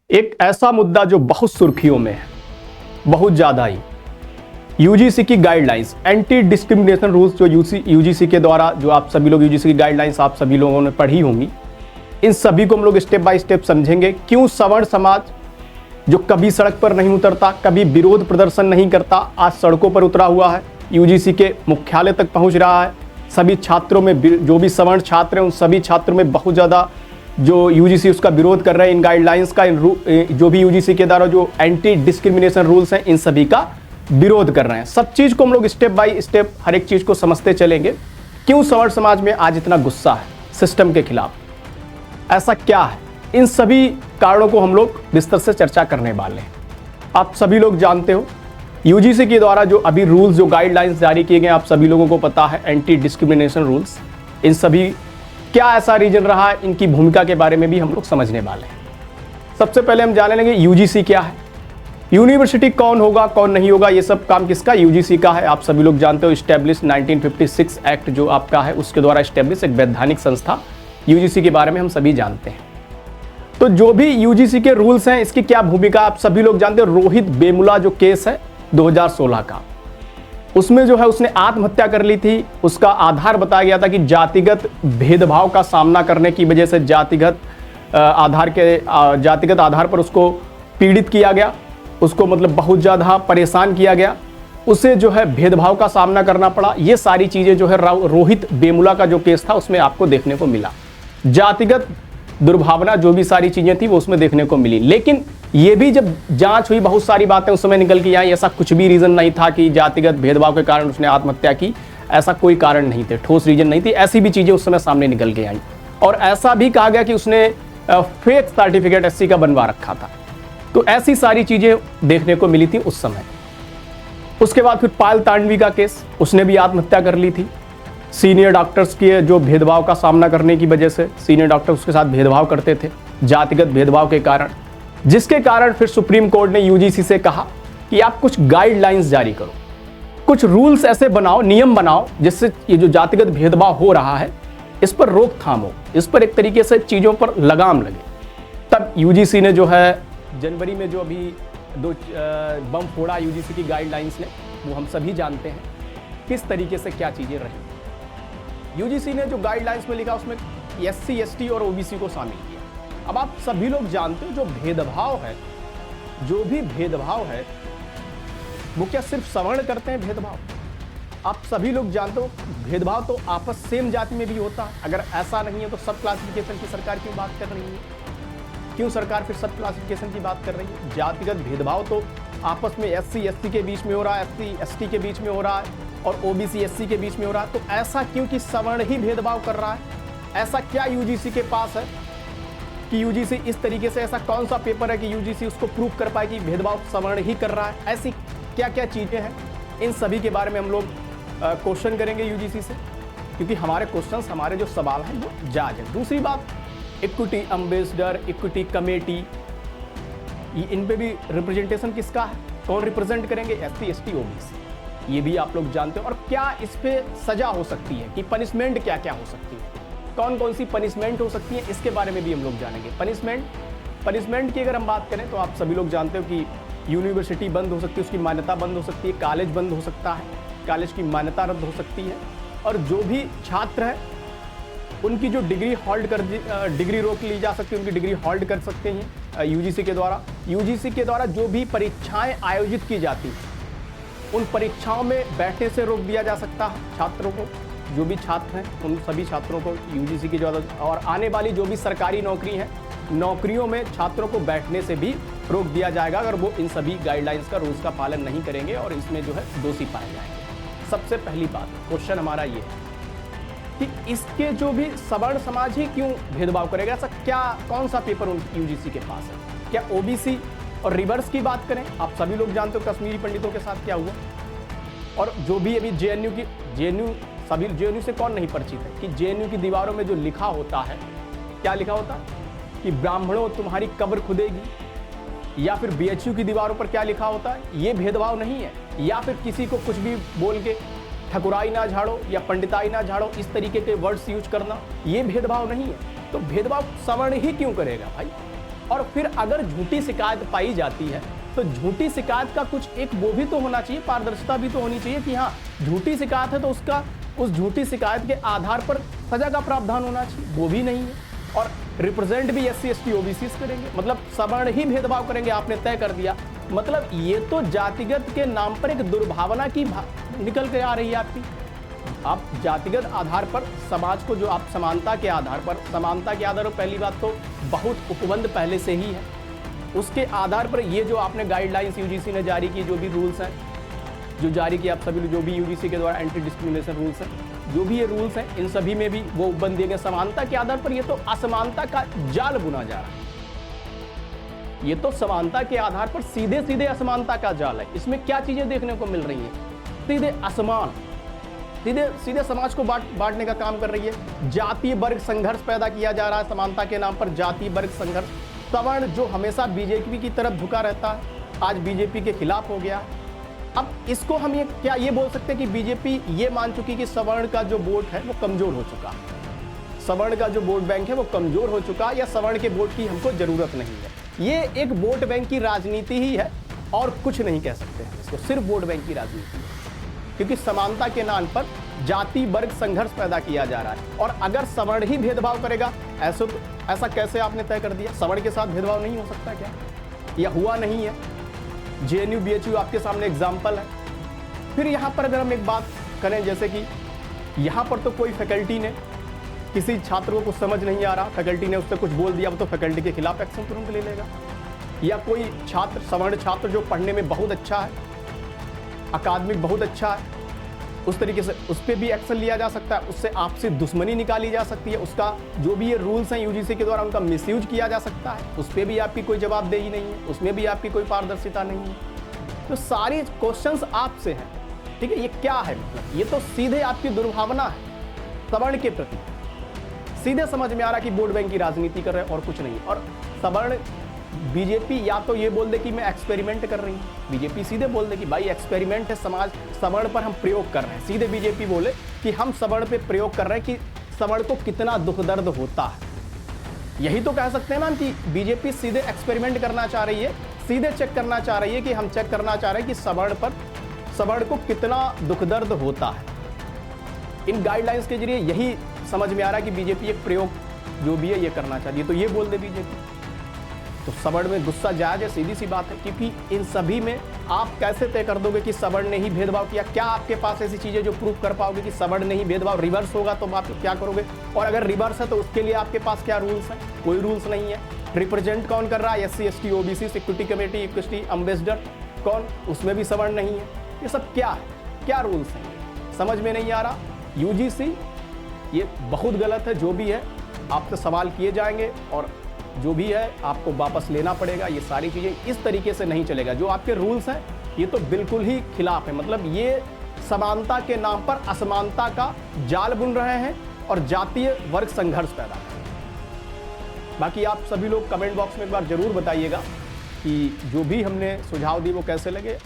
एक ऐसा मुद्दा जो बहुत सुर्खियों में है, बहुत ज़्यादा ही, यूजीसी की गाइडलाइंस, एंटी डिस्क्रिमिनेशन रूल्स जो यूजीसी के द्वारा, जो आप सभी लोग यूजीसी की गाइडलाइंस आप सभी लोगों ने पढ़ी होंगी, इन सभी को हम लोग स्टेप बाय स्टेप समझेंगे। क्यों सवर्ण समाज जो कभी सड़क पर नहीं उतरता, कभी विरोध प्रदर्शन नहीं करता, आज सड़कों पर उतरा हुआ है, यूजीसी के मुख्यालय तक पहुंच रहा है। सभी छात्रों में, जो भी सवर्ण छात्र हैं उन सभी छात्रों में बहुत ज़्यादा जो यूजीसी उसका विरोध कर रहे हैं, इन गाइडलाइंस का, जो भी यूजीसी के द्वारा जो एंटी डिस्क्रिमिनेशन रूल्स हैं इन सभी का विरोध कर रहे हैं। सब चीज़ को हम लोग स्टेप बाय स्टेप हर एक चीज़ को समझते चलेंगे। क्यों सवर्ण समाज में आज इतना गुस्सा है सिस्टम के खिलाफ, ऐसा क्या है, इन सभी कारणों को हम लोग विस्तार से चर्चा करने वाले हैं। आप सभी लोग जानते हो यूजीसी के द्वारा जो अभी रूल्स, जो गाइडलाइंस जारी किए गए, आप सभी लोगों को पता है, एंटी डिस्क्रिमिनेशन रूल्स, इन सभी क्या ऐसा रीजन रहा है, इनकी भूमिका के बारे में भी हम लोग समझने वाले हैं। सबसे पहले हम जाने लेंगे यूजीसी क्या है, यूनिवर्सिटी कौन होगा कौन नहीं होगा, ये सब काम किसका, यूजीसी का है। आप सभी लोग जानते हो स्टैब्लिश 1956 एक्ट जो आपका है उसके द्वारा स्टैब्लिश एक वैधानिक संस्था, यूजीसी के बारे में हम सभी जानते हैं। तो जो भी यूजीसी के रूल्स हैं, इसकी क्या भूमिका आप सभी लोग जानते हो। रोहित वेमुला जो केस है 2016 का, उसमें जो है उसने आत्महत्या कर ली थी। उसका आधार बताया गया था कि जातिगत भेदभाव का सामना करने की वजह से जातिगत आधार पर उसको पीड़ित किया गया, उसको मतलब बहुत ज़्यादा परेशान किया गया, उसे जो है भेदभाव का सामना करना पड़ा। ये सारी चीज़ें जो है रोहित वेमुला का जो केस था उसमें आपको देखने को मिला। जातिगत दुर्भावना जो भी सारी चीज़ें थी वो उसमें देखने को मिली। लेकिन ये भी जब जांच हुई, बहुत सारी बातें उस समय निकल के आई, ऐसा कुछ भी रीज़न नहीं था कि जातिगत भेदभाव के कारण उसने आत्महत्या की, ऐसा कोई कारण नहीं थे, ठोस रीजन नहीं थी। ऐसी भी चीज़ें उस समय सामने निकल के आई और ऐसा भी कहा गया कि उसने फेक सर्टिफिकेट एससी का बनवा रखा था। तो ऐसी सारी चीज़ें देखने को मिली थी उस समय। उसके बाद फिर पायल तांडवी का केस, उसने भी आत्महत्या कर ली थी। सीनियर डॉक्टर्स के जो भेदभाव का सामना करने की वजह से, सीनियर डॉक्टर उसके साथ भेदभाव करते थे जातिगत भेदभाव के कारण, जिसके कारण फिर सुप्रीम कोर्ट ने यूजीसी से कहा कि आप कुछ गाइडलाइंस जारी करो, कुछ रूल्स ऐसे बनाओ, नियम बनाओ, जिससे ये जो जातिगत भेदभाव हो रहा है इस पर रोकथाम हो, इस पर एक तरीके से चीज़ों पर लगाम लगे। तब यूजीसी ने जो है जनवरी में जो अभी दो बम फोड़ा यूजीसी की गाइडलाइंस ने, वो हम सभी जानते हैं किस तरीके से क्या चीज़ें रही। यूजीसी ने जो गाइडलाइंस में लिखा उसमें एससी, एसटी और ओबीसी को शामिल किया। अब आप सभी लोग जानते हो जो भेदभाव है, जो भी भेदभाव है वो क्या सिर्फ सवर्ण करते हैं भेदभाव। आप सभी लोग जानते हो भेदभाव तो आपस सेम जाति में भी होता है। अगर ऐसा नहीं है तो सब क्लासिफिकेशन की सरकार क्यों बात कर रही है, क्यों सरकार फिर सब क्लासिफिकेशन की बात कर रही है। जातिगत भेदभाव तो आपस में एससी, एसटी के बीच में हो रहा है, एससी, एसटी के बीच में हो रहा है और ओबीसी, एससी के बीच में हो रहा है। तो ऐसा क्यों कि सवर्ण ही भेदभाव कर रहा है। ऐसा क्या यूजीसी के पास है कि यूजीसी इस तरीके से, ऐसा कौन सा पेपर है कि यूजीसी उसको प्रूव कर पाए कि भेदभाव सवर्ण ही कर रहा है। ऐसी क्या क्या चीज़ें हैं, इन सभी के बारे में हम लोग क्वेश्चन करेंगे यूजीसी से, क्योंकि हमारे क्वेश्चंस, हमारे जो सवाल हैं वो जायज़ है। दूसरी बात, इक्विटी एम्बेसडर, इक्विटी कमेटी, इन पे भी रिप्रेजेंटेशन किसका है, कौन रिप्रेजेंट करेंगे, एससी, एसटी, ओबीसी, ये भी आप लोग जानते हो। और क्या इस पे सजा हो सकती है कि पनिशमेंट क्या क्या हो सकती है, कौन कौन सी पनिशमेंट हो सकती है, इसके बारे में भी हम लोग जानेंगे। पनिशमेंट की अगर हम बात करें तो आप सभी लोग जानते हो कि यूनिवर्सिटी बंद हो सकती है, उसकी मान्यता बंद हो सकती है, कॉलेज बंद हो सकता है, कॉलेज की मान्यता रद्द हो सकती है, और जो भी छात्र हैं उनकी जो डिग्री रोक ली जा सकती है, उनकी डिग्री होल्ड कर सकते हैं यूजीसी के द्वारा। यूजीसी के द्वारा जो भी परीक्षाएं आयोजित की जाती हैं उन परीक्षाओं में बैठने से रोक दिया जा सकता है छात्रों को। जो भी छात्र हैं उन सभी छात्रों को यूजीसी की द्वारा, और आने वाली जो भी सरकारी नौकरी है, नौकरियों में छात्रों को बैठने से भी रोक दिया जाएगा अगर वो इन सभी गाइडलाइंस का, रूल्स का पालन नहीं करेंगे और इसमें जो है दोषी पाए जाएंगे। सबसे पहली बात, क्वेश्चन हमारा ये है कि इसके जो भी सवर्ण समाज ही क्यों भेदभाव करेगा। ऐसा क्या, कौन सा पेपर यूजीसी के पास है। क्या ओबीसी और रिवर्स की बात करें, आप सभी लोग जानते हो कश्मीरी पंडितों के साथ क्या हुआ, और जो भी अभी जेएनयू सभी जेएनयू से कौन नहीं परिचित है कि जेएनयू की दीवारों में जो लिखा होता है, क्या लिखा होता है कि ब्राह्मणों तुम्हारी कब्र खुदेगी, या फिर बीएचयू की दीवारों पर क्या लिखा होता है, ये भेदभाव नहीं है। या फिर किसी को कुछ भी बोल के ठकुराई ना झाड़ो या पंडिताई ना झाड़ो, इस तरीके के वर्ड्स यूज करना, ये भेदभाव नहीं है। तो भेदभाव सवर्ण ही क्यों करेगा भाई। और फिर अगर झूठी शिकायत पाई जाती है तो झूठी शिकायत का कुछ एक वो भी तो होना चाहिए, पारदर्शिता भी तो होनी चाहिए कि हाँ झूठी शिकायत है तो उसका उस झूठी शिकायत के आधार पर सजा का प्रावधान होना चाहिए, वो भी नहीं है। और रिप्रेजेंट भी SC ST OBC करेंगे, मतलब सवर्ण ही भेदभाव करेंगे, आपने तय कर दिया। मतलब ये तो जातिगत के नाम पर एक दुर्भावना की निकल के आ रही है आपकी। आप जातिगत आधार पर समाज को जो आप समानता के आधार पर, समानता के आधार पर पहली बात तो बहुत उपबंध पहले से ही है, उसके आधार पर ये जो आपने गाइडलाइंस UGC ने जारी की, जो भी रूल्स हैं जो जारी किए आप सभी, जो भी UGC के द्वारा एंटी डिस्क्रिमिनेशन रूल्स हैं, जो भी ये रूल्स हैं, इन सभी में भी वो उपबंध दिए गए समानता के आधार पर। ये तो असमानता का जाल बुना जा रहा है, ये तो समानता के आधार पर सीधे सीधे असमानता का जाल है। इसमें क्या चीजें देखने को मिल रही हैं? सीधे असमान, सीधे सीधे समाज को बांटने का काम कर रही है। जातीय वर्ग संघर्ष पैदा किया जा रहा है समानता के नाम पर, जातीय वर्ग संघर्ष। सवर्ण जो हमेशा बीजेपी की तरफ झुका रहता है, आज बीजेपी के खिलाफ हो गया। अब इसको हम ये बोल सकते हैं कि बीजेपी ये मान चुकी कि सवर्ण का जो वोट है वो कमजोर हो चुका, सवर्ण का जो वोट बैंक है वो कमजोर हो चुका, या सवर्ण के वोट की हमको जरूरत नहीं है। ये एक वोट बैंक की राजनीति ही है और कुछ नहीं कह सकते हैं इसको, सिर्फ वोट बैंक की राजनीति है। क्योंकि समानता के नाम पर जाति वर्ग संघर्ष पैदा किया जा रहा है। और अगर सवर्ण ही भेदभाव करेगा, ऐसा कैसे आपने तय कर दिया? सवर्ण के साथ भेदभाव नहीं हो सकता क्या? या हुआ नहीं है? JNU BHU आपके सामने एग्जाम्पल है। फिर यहाँ पर अगर हम एक बात करें, जैसे कि यहाँ पर तो कोई फैकल्टी ने किसी छात्र को कुछ समझ नहीं आ रहा, फैकल्टी ने उससे कुछ बोल दिया, वो तो फैकल्टी के खिलाफ एक्शन तुरंत ले लेगा। या कोई छात्र, सवर्ण छात्र जो पढ़ने में बहुत अच्छा है, अकादमिक बहुत अच्छा है, उस तरीके से उस पर भी एक्शन लिया जा सकता है, उससे आपसी दुश्मनी निकाली जा सकती है, उसका जो भी ये रूल्स हैं UGC के द्वारा उनका मिसयूज किया जा सकता है, उस पर भी आपकी कोई जवाबदेही नहीं है, उसमें भी आपकी कोई पारदर्शिता नहीं है। तो सारे क्वेश्चंस आपसे हैं, ठीक है। ये क्या है? मतलब ये तो सीधे आपकी दुर्भावना है सवर्ण के प्रति, सीधे समझ में आ रहा कि वोट बैंक की राजनीति कर रहे हैं और कुछ नहीं। और सवर्ण बीजेपी या तो ये बोल दे कि मैं एक्सपेरिमेंट कर रही हूँ, बीजेपी सीधे बोल दे कि भाई एक्सपेरिमेंट है, समाज सवर्ण पर हम प्रयोग कर रहे हैं। सीधे बीजेपी बोले कि हम सवर्ण पे प्रयोग कर रहे हैं कि सवर्ण को कितना दुख दर्द होता है। यही तो कह सकते हैं ना कि बीजेपी सीधे एक्सपेरिमेंट करना चाह रही है, सीधे चेक करना चाह रही है कि हम चेक करना चाह रहे हैं कि सवर्ण को कितना दुख दर्द होता है। इन गाइडलाइंस के जरिए यही समझ में आ रहा है कि बीजेपी एक प्रयोग जो भी है ये करना चाहती है, तो ये बोल दे बीजेपी। तो सवर्ण में गुस्सा जायज है, सीधी सी बात है। क्योंकि इन सभी में आप कैसे तय कर दोगे कि सवर्ण ने ही भेदभाव किया? क्या आपके पास ऐसी चीजें जो प्रूव कर पाओगे कि सवर्ण ने ही भेदभाव? रिवर्स होगा तो आप क्या करोगे? और अगर रिवर्स है तो उसके लिए आपके पास क्या रूल्स हैं? कोई रूल्स नहीं है। रिप्रेजेंट कौन कर रहा है? SC ST OBC security committee, equity ambassador कौन? उसमें भी सवर्ण नहीं है। ये सब क्या है? क्या रूल्स हैं? समझ में नहीं आ रहा। UGC ये बहुत गलत है, जो भी है आपसे सवाल किए जाएंगे और जो भी है आपको वापस लेना पड़ेगा। ये सारी चीज़ें इस तरीके से नहीं चलेगा। जो आपके रूल्स हैं ये तो बिल्कुल ही खिलाफ है। मतलब ये समानता के नाम पर असमानता का जाल बुन रहे हैं और जातीय वर्ग संघर्ष पैदा कर रहे हैं। बाकी आप सभी लोग कमेंट बॉक्स में एक बार जरूर बताइएगा कि जो भी हमने सुझाव दिए वो कैसे लगे।